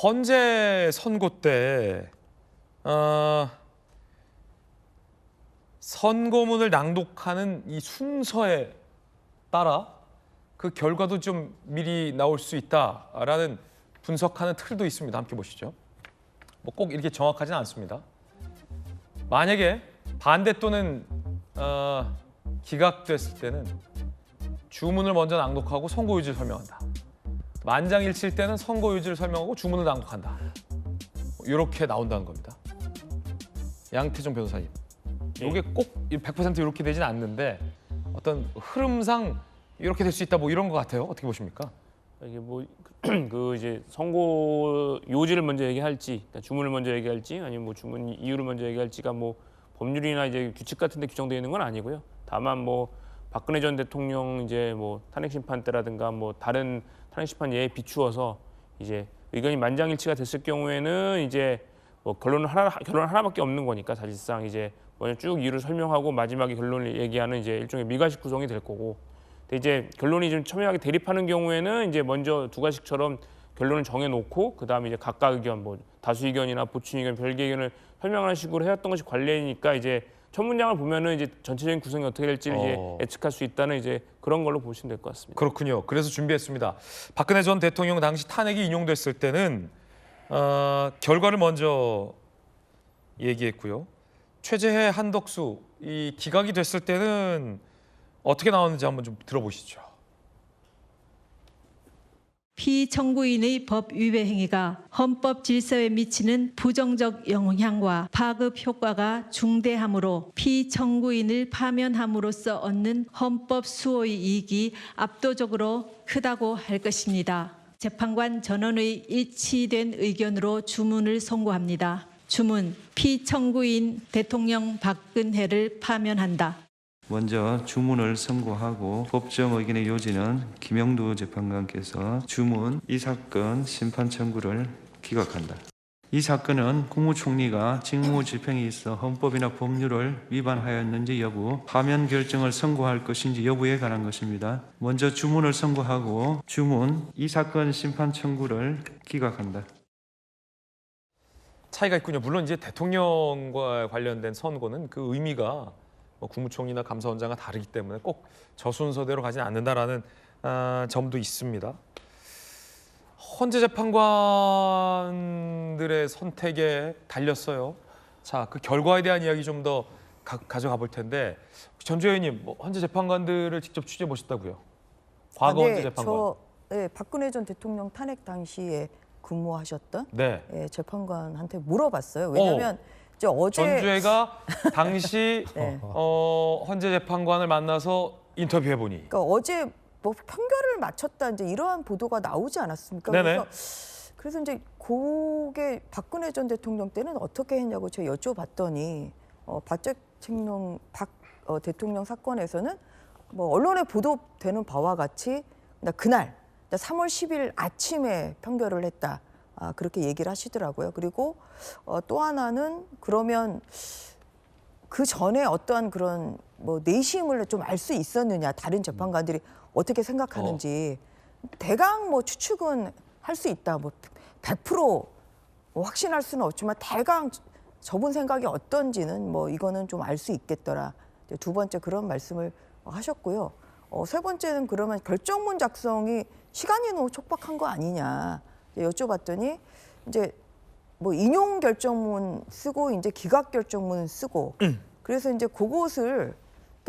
헌재 선고 때 선고문을 낭독하는 이 순서에 따라 그 결과도 좀 미리 나올 수 있다라는 분석하는 틀도 있습니다. 함께 보시죠. 뭐 꼭 이렇게 정확하지는 않습니다. 만약에 반대 또는 기각됐을 때는 주문을 먼저 낭독하고 선고 유지를 설명한다. 만장일치일 때는 선고 유지를 설명하고 주문을 낭독한다. 이렇게 나온다는 겁니다. 양태종 변호사님, 이게 꼭 100% 이렇게 되지는 않는데 어떤 흐름상 이렇게 될 수 있다 뭐 이런 것 같아요. 어떻게 보십니까? 이게 뭐 그 이제 선고 요지를 먼저 얘기할지, 그러니까 주문을 먼저 얘기할지, 아니면 뭐 주문 이유를 먼저 얘기할지가 뭐 법률이나 이제 규칙 같은데 규정되어 있는 건 아니고요. 다만 뭐 박근혜 전 대통령 이제 뭐 탄핵 심판 때라든가 뭐 다른 탄핵 심판 예에 비추어서 이제 의견이 만장일치가 됐을 경우에는 이제 뭐 결론 하나밖에 없는 거니까 사실상 이제 먼저 쭉 이유를 설명하고 마지막에 결론을 얘기하는 이제 일종의 미가식 구성이 될 거고. 근데 이제 결론이 좀 첨예하게 대립하는 경우에는 이제 먼저 두 가식처럼 결론을 정해놓고 그 다음에 이제 각각 의견, 뭐 다수 의견이나 보충 의견, 별개 의견을 설명하는 식으로 해왔던 것이 관례니까 이제 첫 문장을 보면은 이제 전체적인 구성이 어떻게 될지를 이제 예측할 수 있다는 이제 그런 걸로 보시면 될 것 같습니다. 그렇군요. 그래서 준비했습니다. 박근혜 전 대통령 당시 탄핵이 인용됐을 때는 결과를 먼저 얘기했고요. 최재해, 한덕수 이 기각이 됐을 때는 어떻게 나왔는지 한번 좀 들어보시죠. 피청구인의 법 위배 행위가 헌법 질서에 미치는 부정적 영향과 파급 효과가 중대하므로 피청구인을 파면함으로써 얻는 헌법 수호의 이익이 압도적으로 크다고 할 것입니다. 재판관 전원의 일치된 의견으로 주문을 선고합니다. 주문, 피청구인 대통령 박근혜를 파면한다. 먼저 주문을 선고하고 법정 의견의 요지는 김영두 재판관께서 주문 이 사건 심판 청구를 기각한다. 이 사건은 국무총리가 직무집행에 있어 헌법이나 법률을 위반하였는지 여부, 파면 결정을 선고할 것인지 여부에 관한 것입니다. 먼저 주문을 선고하고 주문 이 사건 심판 청구를 기각한다. 차이가 있군요. 물론 이제 대통령과 관련된 선고는 그 의미가 국무총리나 감사원장과 다르기 때문에 꼭 저 순서대로 가지는 않는다라는 점도 있습니다. 헌재 재판관들의 선택에 달렸어요. 자, 그 결과에 대한 이야기 좀 더 가져가 볼 텐데 전주 의원님, 뭐 헌재 재판관들을 직접 취재해 보셨다고요? 과거 헌재 재판관. 네, 박근혜 전 대통령 탄핵 당시에 근무하셨던 네. 재판관한테 물어봤어요. 왜냐하면 어제 전주회가 당시 네. 헌재 재판관을 만나서 인터뷰해 보니. 그러니까 어제 뭐 판결을 마쳤다 이제 이러한 보도가 나오지 않았습니까? 네네. 그래서 이제 그게 박근혜 전 대통령 때는 어떻게 했냐고 제가 여쭤봤더니 박 대통령 사건에서는 뭐 언론에 보도되는 바와 같이 그날 3월 10일 아침에 판결을 했다. 그렇게 얘기를 하시더라고요. 그리고 또 하나는 그러면 그 전에 어떠한 그런 뭐 내심을 좀 알 수 있었느냐, 다른 재판관들이 어떻게 생각하는지 대강 뭐 추측은 할 수 있다. 뭐 100% 확신할 수는 없지만 대강 저분 생각이 어떤지는 뭐 이거는 좀 알 수 있겠더라. 두 번째 그런 말씀을 하셨고요. 세 번째는 그러면 결정문 작성이 시간이 너무 촉박한 거 아니냐 여쭤봤더니 이제 뭐 인용 결정문 쓰고 이제 기각 결정문 쓰고 그래서 이제 그것을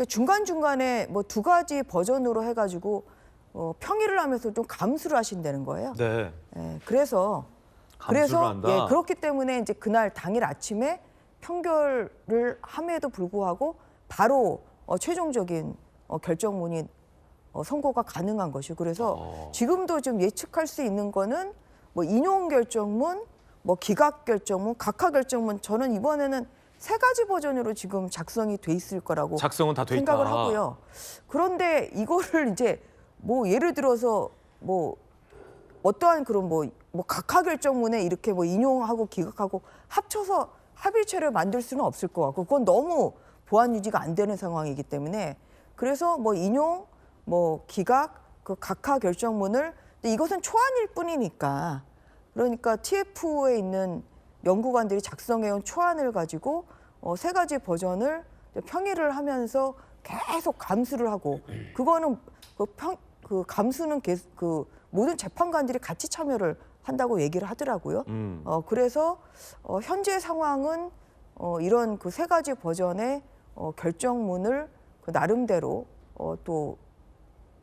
중간 중간에 뭐 두 가지 버전으로 해가지고 평의를 하면서 좀 감수를 하신다는 거예요. 네. 그래서 한다. 그렇기 때문에 이제 그날 당일 아침에 판결을 함에도 불구하고 바로 최종적인 결정문이 선고가 가능한 것이고 그래서 지금도 좀 예측할 수 있는 거는 뭐 인용 결정문, 뭐 기각 결정문, 각하 결정문 저는 이번에는 세 가지 버전으로 지금 작성이 돼 있을 거라고 작성은 다 돼 있다. 생각을 하고요. 그런데 이거를 이제 뭐 예를 들어서 뭐 어떠한 그런 뭐 각하 결정문에 이렇게 뭐 인용하고 기각하고 합쳐서 합의체를 만들 수는 없을 것 같고 그건 너무 보안 유지가 안 되는 상황이기 때문에 그래서 뭐 인용, 뭐 기각, 그 각하 결정문을 근데 이것은 초안일 뿐이니까 그러니까 TF에 있는 연구관들이 작성해온 초안을 가지고 세 가지 버전을 평의를 하면서 계속 감수를 하고 그거는 그 감수는 그 모든 재판관들이 같이 참여를 한다고 얘기를 하더라고요. 그래서 현재 상황은 이런 그 세 가지 버전의 결정문을 그 나름대로 또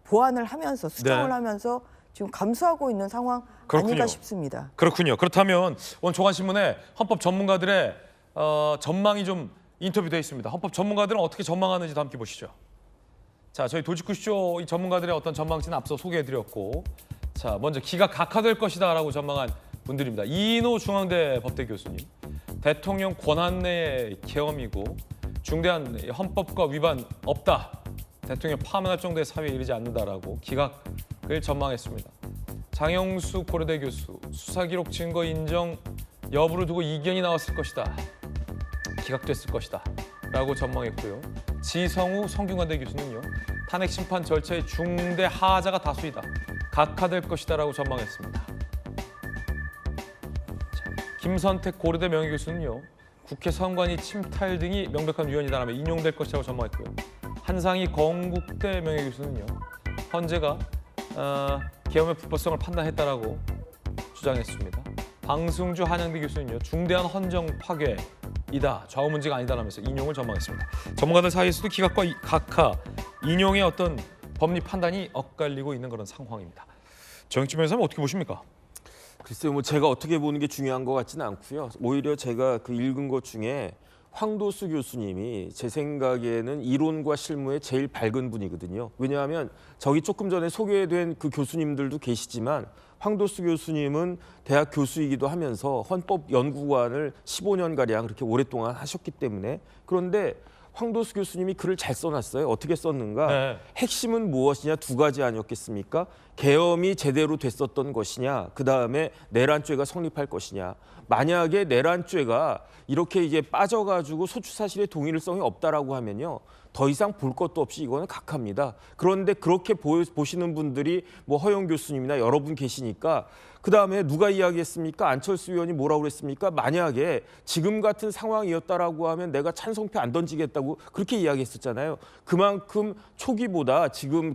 보완을 하면서 수정을 네. 하면서 지금 감수하고 있는 상황 그렇군요. 아닌가 싶습니다. 그렇군요. 그렇다면 오늘 조간신문에 헌법 전문가들의 전망이 좀 인터뷰되어 있습니다. 헌법 전문가들은 어떻게 전망하는지도 함께 보시죠. 자, 저희 돌직구쇼 이 전문가들의 어떤 전망치는 앞서 소개해드렸고, 자, 먼저 기각 각하될 것이다라고 전망한 분들입니다. 이인호 중앙대 법대 교수님, 대통령 권한 내의 계엄이고 중대한 헌법과 위반 없다. 대통령 파면할 정도의 사유에 이르지 않는다라고 기각을 전망했습니다. 장영수 고려대 교수, 수사기록 증거 인정 여부를 두고 이견이 나왔을 것이다. 기각됐을 것이다. 라고 전망했고요. 지성우 성균관대 교수는요. 탄핵 심판 절차의 중대 하자가 다수이다. 각하될 것이다. 라고 전망했습니다. 자, 김선택 고려대 명예교수는요. 국회 선관위 침탈 등이 명백한 위헌이다라며 인용될 것이라고 전망했고요. 한상희 건국대 명예교수는요. 헌재가 계엄의 불법성을 판단했다라고 주장했습니다. 방승주 한양대 교수는요. 중대한 헌정 파괴이다. 좌우 문제가 아니다라면서 인용을 전망했습니다. 전문가들 사이에서도 기각과 각하, 인용의 어떤 법리 판단이 엇갈리고 있는 그런 상황입니다. 정익진 변호사님 어떻게 보십니까? 글쎄요, 뭐 제가 어떻게 보는 게 중요한 것 같지는 않고요. 오히려 제가 그 읽은 것 중에 황도수 교수님이 제 생각에는 이론과 실무에 제일 밝은 분이거든요. 왜냐하면 저기 조금 전에 소개된 그 교수님들도 계시지만 황도수 교수님은 대학 교수이기도 하면서 헌법연구관을 15년가량 그렇게 오랫동안 하셨기 때문에 그런데 황도수 교수님이 글을 잘 써놨어요. 어떻게 썼는가? 네. 핵심은 무엇이냐? 두 가지 아니었겠습니까? 계엄이 제대로 됐었던 것이냐? 그다음에 내란죄가 성립할 것이냐? 만약에 내란죄가 이렇게 이제 빠져가지고 소추사실의 동일성이 없다라고 하면요. 더 이상 볼 것도 없이 이거는 각하입니다. 그런데 그렇게 보시는 분들이 뭐 허영 교수님이나 여러분 계시니까 그다음에 누가 이야기했습니까? 안철수 의원이 뭐라고 그랬습니까? 만약에 지금 같은 상황이었다라고 하면 내가 찬성표 안 던지겠다고 그렇게 이야기했었잖아요. 그만큼 초기보다 지금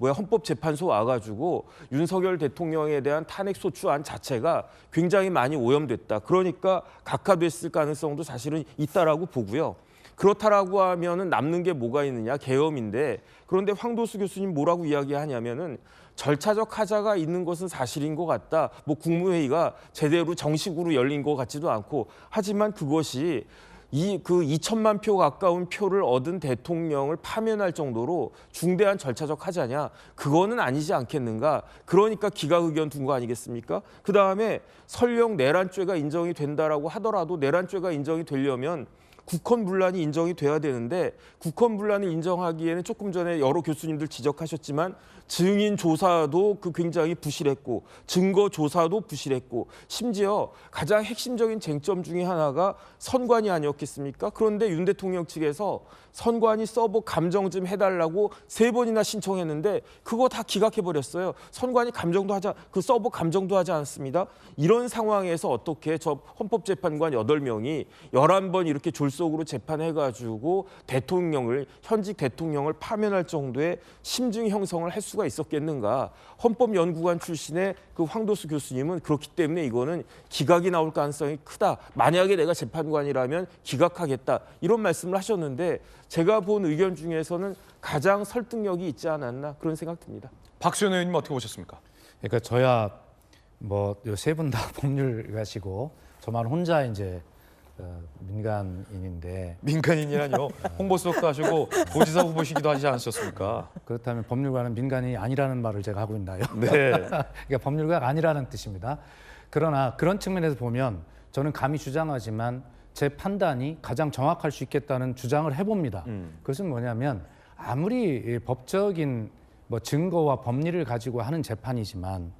헌법재판소 와가지고 윤석열 대통령에 대한 탄핵소추안 자체가 굉장히 많이 오염됐다. 그러니까 각하됐을 가능성도 사실은 있다라고 보고요. 그렇다라고 하면은 남는 게 뭐가 있느냐? 계엄인데 그런데 황도수 교수님 뭐라고 이야기하냐면은 절차적 하자가 있는 것은 사실인 것 같다. 뭐 국무회의가 제대로 정식으로 열린 것 같지도 않고 하지만 그것이 그 2천만 표 가까운 표를 얻은 대통령을 파면할 정도로 중대한 절차적 하자냐? 그거는 아니지 않겠는가? 그러니까 기각 의견 둔 거 아니겠습니까? 그다음에 설령 내란죄가 인정이 된다라고 하더라도 내란죄가 인정이 되려면 국헌분란이 인정이 돼야 되는데 국헌분란을 인정하기에는 조금 전에 여러 교수님들 지적하셨지만 증인 조사도 굉장히 부실했고 증거 조사도 부실했고 심지어 가장 핵심적인 쟁점 중에 하나가 선관위 아니었겠습니까? 그런데 윤 대통령 측에서 선관위 서버 감정 좀 해달라고 3번이나 신청했는데 그거 다 기각해버렸어요. 선관위 감정도 그 서버 감정도 하지 않았습니다. 이런 상황에서 어떻게 저 헌법재판관 8명이 11번 이렇게 졸속으로 재판해가지고 현직 대통령을 파면할 정도의 심증 형성을 할 수가 있었겠는가. 헌법연구관 출신의 그 황도수 교수님은 그렇기 때문에 이거는 기각이 나올 가능성이 크다. 만약에 내가 재판관이라면 기각하겠다. 이런 말씀을 하셨는데 제가 본 의견 중에서는 가장 설득력이 있지 않았나 그런 생각 듭니다. 박수현 의원님 어떻게 보셨습니까? 그러니까 저야 뭐 세 분 다 법률가시고 저만 혼자 이제 민간인인데 민간인이라뇨. 홍보수석도 하시고 도지사 후보시기도 하지 않으셨습니까? 그렇다면 법률가는 민간인이 아니라는 말을 제가 하고 있나요? 네. 그러니까 법률가가 아니라는 뜻입니다. 그러나 그런 측면에서 보면 저는 감히 주장하지만 제 판단이 가장 정확할 수 있겠다는 주장을 해봅니다. 그것은 뭐냐면 아무리 법적인 증거와 법리를 가지고 하는 재판이지만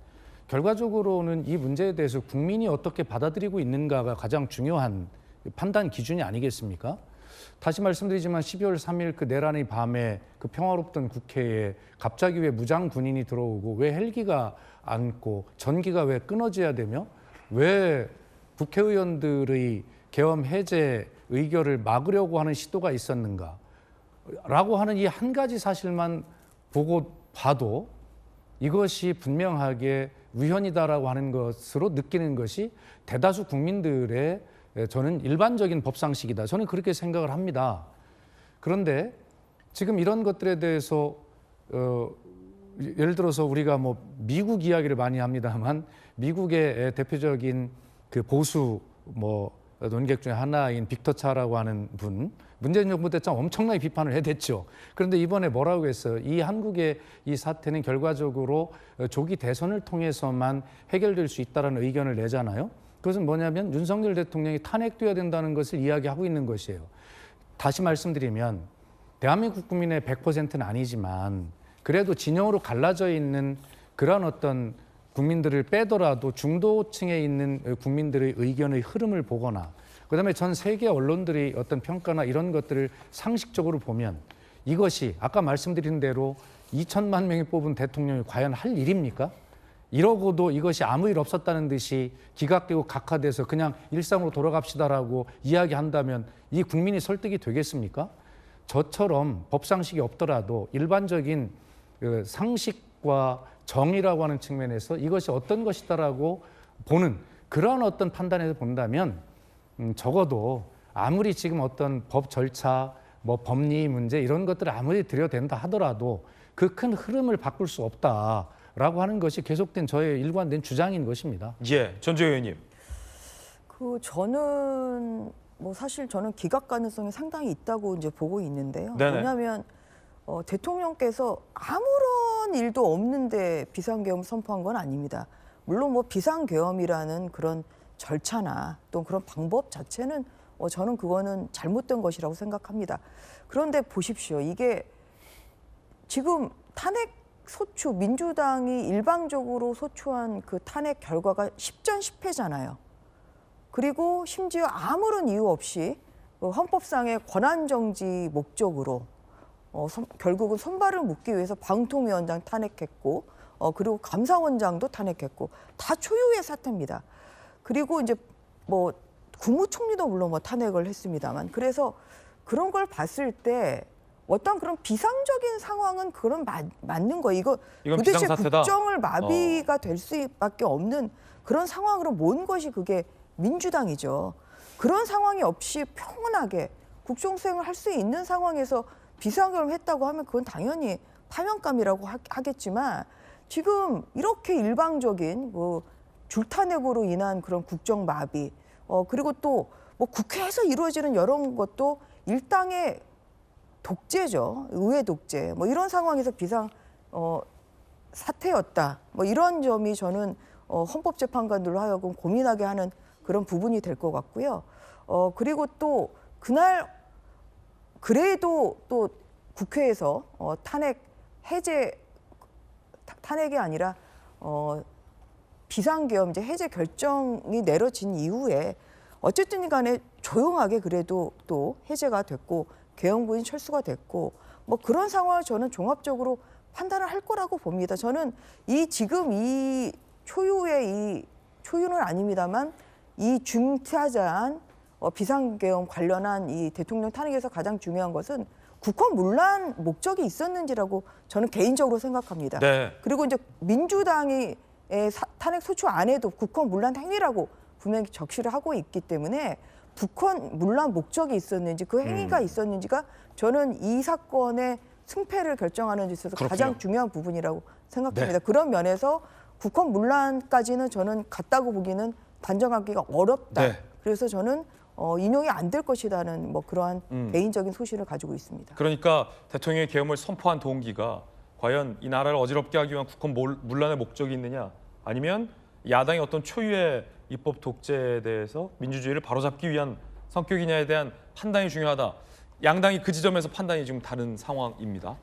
결과적으로는 이 문제에 대해서 국민이 어떻게 받아들이고 있는가가 가장 중요한 판단 기준이 아니겠습니까? 다시 말씀드리지만 12월 3일 그 내란의 밤에 그 평화롭던 국회에 갑자기 왜 무장 군인이 들어오고 왜 헬기가 안고 전기가 왜 끊어져야 되며 왜 국회의원들의 계엄 해제 의결을 막으려고 하는 시도가 있었는가? 라고 하는 이 한 가지 사실만 보고 봐도 이것이 분명하게 위헌이다라고 하는 것으로 느끼는 것이 대다수 국민들의 저는 일반적인 법상식이다. 저는 그렇게 생각을 합니다. 그런데 지금 이런 것들에 대해서 예를 들어서 우리가 뭐 미국 이야기를 많이 합니다만 미국의 대표적인 그 보수 논객 중에 하나인 빅터 차라고 하는 분, 문재인 정부 때 참 엄청나게 비판을 해댔죠. 그런데 이번에 뭐라고 했어요? 이 한국의 이 사태는 결과적으로 조기 대선을 통해서만 해결될 수 있다는 의견을 내잖아요. 그것은 뭐냐면 윤석열 대통령이 탄핵돼야 된다는 것을 이야기하고 있는 것이에요. 다시 말씀드리면 대한민국 국민의 100%는 아니지만 그래도 진영으로 갈라져 있는 그런 어떤 국민들을 빼더라도 중도층에 있는 국민들의 의견의 흐름을 보거나 그다음에 전 세계 언론들이 어떤 평가나 이런 것들을 상식적으로 보면 이것이 아까 말씀드린 대로 2천만 명이 뽑은 대통령이 과연 할 일입니까? 이러고도 이것이 아무 일 없었다는 듯이 기각되고 각하돼서 그냥 일상으로 돌아갑시다라고 이야기한다면 이 국민이 설득이 되겠습니까? 저처럼 법상식이 없더라도 일반적인 상식과 정의라고 하는 측면에서 이것이 어떤 것이다라고 보는 그런 어떤 판단에서 본다면 적어도 아무리 지금 어떤 법 절차, 법리 문제 이런 것들을 아무리 들여댄다 하더라도 그 큰 흐름을 바꿀 수 없다라고 하는 것이 계속된 저의 일관된 주장인 것입니다. 예, 전주혜 의원님. 저는 사실 저는 기각 가능성이 상당히 있다고 이제 보고 있는데요. 네네. 왜냐하면 대통령께서 아무런 일도 없는데 비상계엄 선포한 건 아닙니다. 물론 비상계엄이라는 그런 절차나 또 그런 방법 자체는 저는 그거는 잘못된 것이라고 생각합니다. 그런데 보십시오. 이게 지금 탄핵 소추 민주당이 일방적으로 소추한 그 탄핵 결과가 10전 10패잖아요. 그리고 심지어 아무런 이유 없이 헌법상의 권한정지 목적으로 결국은 손발을 묶기 위해서 방통위원장 탄핵했고 그리고 감사원장도 탄핵했고 다 초유의 사태입니다. 그리고 이제 국무총리도 물론 탄핵을 했습니다만 그래서 그런 걸 봤을 때 어떤 그런 비상적인 상황은 그런 맞는 거예요. 이건 도대체 비상사태다. 국정을 마비가 될 수밖에 없는 그런 상황으로 모은 것이 그게 민주당이죠. 그런 상황이 없이 평온하게 국정수행을 할 수 있는 상황에서 비상계엄을 했다고 하면 그건 당연히 파면감이라고 하겠지만 지금 이렇게 일방적인 줄탄핵으로 인한 그런 국정 마비 그리고 또 국회에서 이루어지는 여러 것도 일당의 독재죠. 의회 독재. 이런 상황에서 비상 사태였다. 이런 점이 저는 헌법재판관들로 하여금 고민하게 하는 그런 부분이 될 것 같고요. 그리고 또 그날 그래도 또 국회에서 탄핵이 아니라 비상계엄 해제 결정이 내려진 이후에 어쨌든 간에 조용하게 그래도 또 해제가 됐고 계엄군이 철수가 됐고 그런 상황을 저는 종합적으로 판단을 할 거라고 봅니다. 저는 지금 이 초유의 초유는 아닙니다만 이 중차자한 비상계엄 관련한 이 대통령 탄핵에서 가장 중요한 것은 국헌 문란 목적이 있었는지라고 저는 개인적으로 생각합니다. 네. 그리고 이제 민주당이 탄핵 소추 안 해도 국헌 문란 행위라고 분명히 적시를 하고 있기 때문에 국헌 문란 목적이 있었는지 그 행위가 있었는지가 저는 이 사건의 승패를 결정하는 데 있어서 그렇군요. 가장 중요한 부분이라고 생각합니다. 네. 그런 면에서 국헌 문란까지는 저는 같다고 보기는 단정하기가 어렵다. 네. 그래서 저는 인용이 안 될 것이라는 그러한 개인적인 소신을 가지고 있습니다. 그러니까 대통령의 계엄을 선포한 동기가 과연 이 나라를 어지럽게 하기 위한 국헌 문란의 목적이 있느냐 아니면 야당의 어떤 초유의 입법 독재에 대해서 민주주의를 바로잡기 위한 성격이냐에 대한 판단이 중요하다. 양당이 그 지점에서 판단이 지금 다른 상황입니다.